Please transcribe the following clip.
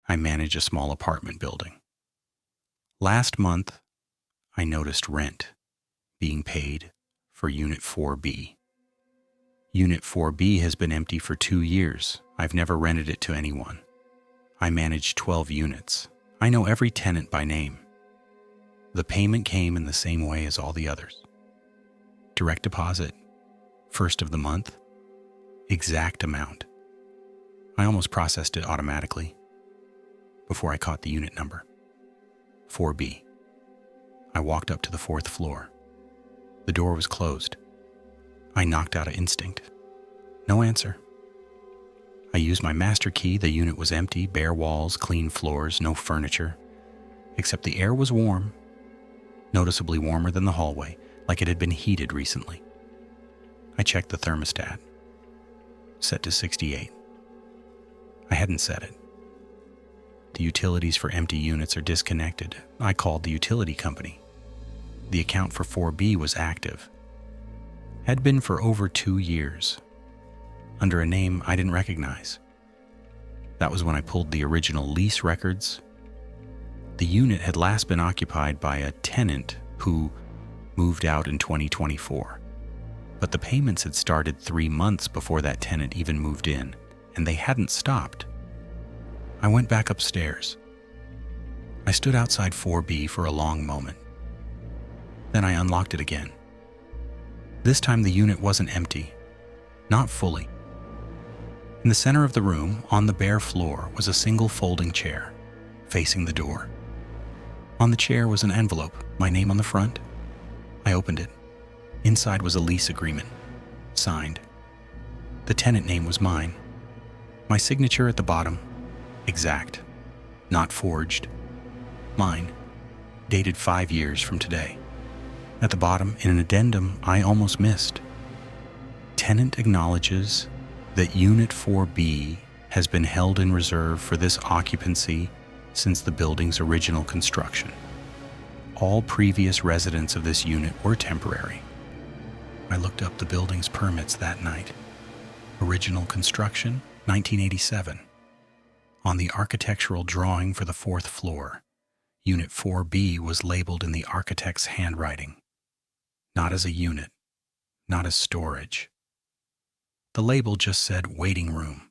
I manage a small apartment building. Last month, I noticed rent being paid for Unit 4B. Unit 4B has been empty for 2 years. I've never rented it to anyone. I manage 12 units. I know every tenant by name. The payment came in the same way as all the others. Direct deposit, first of the month, exact amount. I almost processed it automatically before I caught the unit number. 4B. I walked up to the 4th floor. The door was closed. I knocked out of instinct. No answer. I used my master key. The unit was empty, bare walls, clean floors, no furniture, except the air was warm, noticeably warmer than the hallway, like it had been heated recently. I checked the thermostat, set to 68. I hadn't set it. The utilities for empty units are disconnected. I called the utility company. The account for 4B was active. Had been for over 2 years, under a name I didn't recognize. That was when I pulled the original lease records. The unit had last been occupied by a tenant who moved out in 2024. But the payments had started 3 months before that tenant even moved in, and they hadn't stopped. I went back upstairs. I stood outside 4B for a long moment. Then I unlocked it again. This time the unit wasn't empty, not fully. In the center of the room, on the bare floor, was a single folding chair, facing the door. On the chair was an envelope, my name on the front. I opened it. Inside was a lease agreement, signed. The tenant name was mine. My signature at the bottom, exact, not forged. Mine, dated 5 years from today. At the bottom, in an addendum I almost missed. Tenant acknowledges that Unit 4B has been held in reserve for this occupancy since the building's original construction. All previous residents of this unit were temporary. I looked up the building's permits that night. Original construction, 1987. On the architectural drawing for the 4th floor, Unit 4B was labeled in the architect's handwriting. Not as a unit, not as storage. The label just said waiting room.